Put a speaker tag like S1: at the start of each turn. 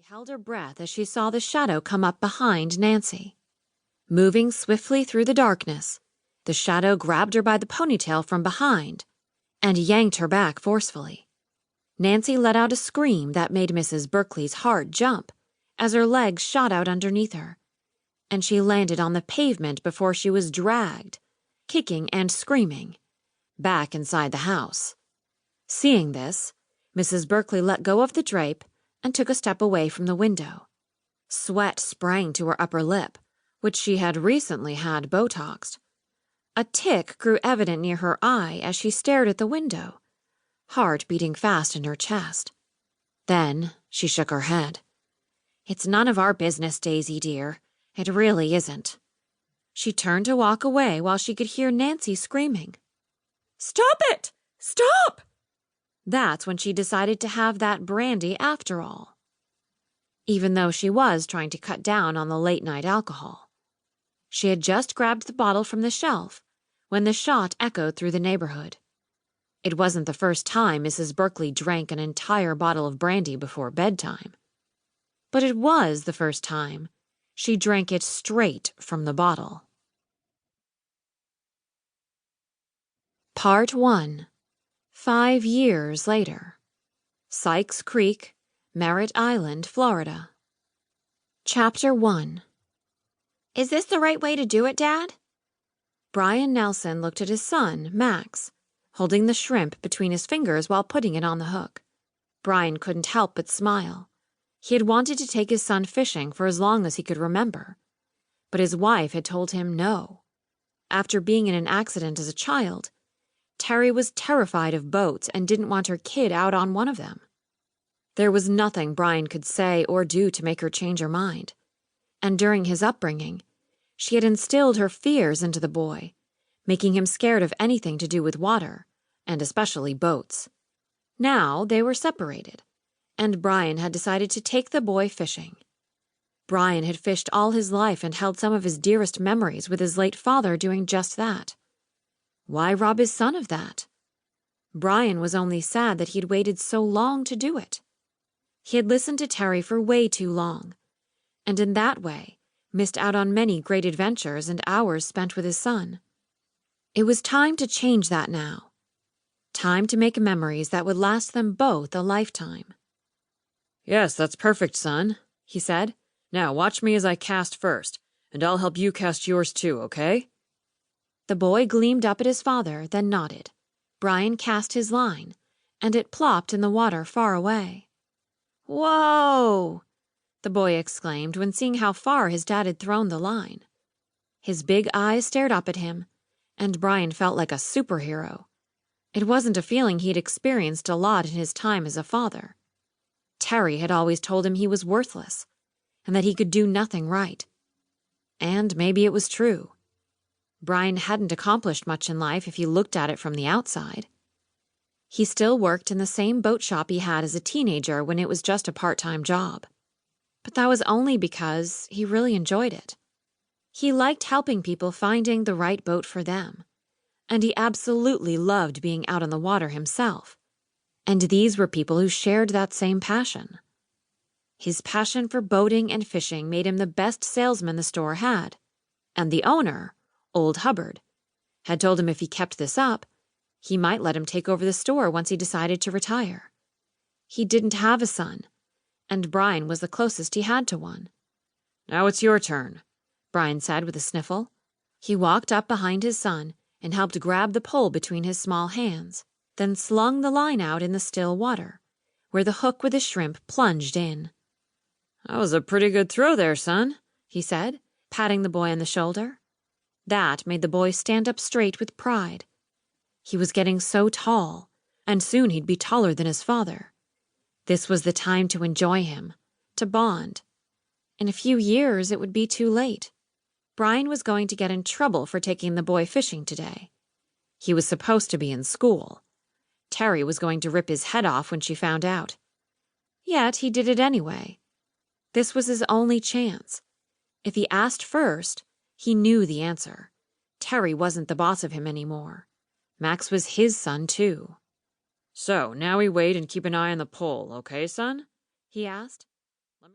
S1: held her breath as she saw the shadow come up behind Nancy. Moving swiftly through the darkness, the shadow grabbed her by the ponytail from behind and yanked her back forcefully. Nancy let out a scream that made Mrs. Berkeley's heart jump as her legs shot out underneath her, and she landed on the pavement before she was dragged, kicking and screaming, back inside the house. Seeing this, Mrs. Berkeley let go of the drape and took a step away from the window. Sweat sprang to her upper lip, which she had recently had Botoxed. A tic grew evident near her eye as she stared at the window, heart beating fast in her chest. Then she shook her head. "It's none of our business, Daisy dear. It really isn't." She turned to walk away while she could hear Nancy screaming, "Stop it! Stop!" That's when she decided to have that brandy after all, even though she was trying to cut down on the late-night alcohol. She had just grabbed the bottle from the shelf when the shot echoed through the neighborhood. It wasn't the first time Mrs. Berkeley drank an entire bottle of brandy before bedtime, but it was the first time she drank it straight from the bottle. Part 1. 5 years later. Sykes Creek, Merritt Island, Florida. Chapter 1. "Is this the right way to do it, Dad?" Brian Nelson looked at his son, Max, holding the shrimp between his fingers while putting it on the hook. Brian couldn't help but smile. He had wanted to take his son fishing for as long as he could remember, but his wife had told him no. After being in an accident as a child, Terry was terrified of boats and didn't want her kid out on one of them. There was nothing Brian could say or do to make her change her mind, and during his upbringing, she had instilled her fears into the boy, making him scared of anything to do with water, and especially boats. Now they were separated, and Brian had decided to take the boy fishing. Brian had fished all his life and held some of his dearest memories with his late father doing just that. Why rob his son of that? Brian was only sad that he'd waited so long to do it. He had listened to Terry for way too long, and in that way missed out on many great adventures and hours spent with his son. It was time to change that now. Time to make memories that would last them both a lifetime.
S2: "Yes, that's perfect, son," he said. "Now watch me as I cast first, and I'll help you cast yours too, okay?"
S1: The boy gleamed up at his father, then nodded. Brian cast his line, and it plopped in the water far away. "Whoa!" the boy exclaimed when seeing how far his dad had thrown the line. His big eyes stared up at him, and Brian felt like a superhero. It wasn't a feeling he'd experienced a lot in his time as a father. Terry had always told him he was worthless, and that he could do nothing right. And maybe it was true. Brian hadn't accomplished much in life if you looked at it from the outside. He still worked in the same boat shop he had as a teenager when it was just a part-time job. But that was only because he really enjoyed it. He liked helping people finding the right boat for them, and he absolutely loved being out on the water himself. And these were people who shared that same passion. His passion for boating and fishing made him the best salesman the store had, and the owner, Old Hubbard, had told him if he kept this up, he might let him take over the store once he decided to retire. He didn't have a son, and Brian was the closest he had to one.
S2: "Now it's your turn,"
S1: Brian said with a sniffle. He walked up behind his son and helped grab the pole between his small hands, then slung the line out in the still water, where the hook with the shrimp plunged in.
S2: "That was a pretty good throw there, son,"
S1: he said, patting the boy on the shoulder. That made the boy stand up straight with pride. He was getting so tall, and soon he'd be taller than his father. This was the time to enjoy him, to bond. In a few years, it would be too late. Brian was going to get in trouble for taking the boy fishing today. He was supposed to be in school. Terry was going to rip his head off when she found out. Yet he did it anyway. This was his only chance. If he asked first, he knew the answer. Terry wasn't the boss of him anymore. Max was his son, too.
S2: "So, now we wait and keep an eye on the pole, okay, son?"
S1: he asked.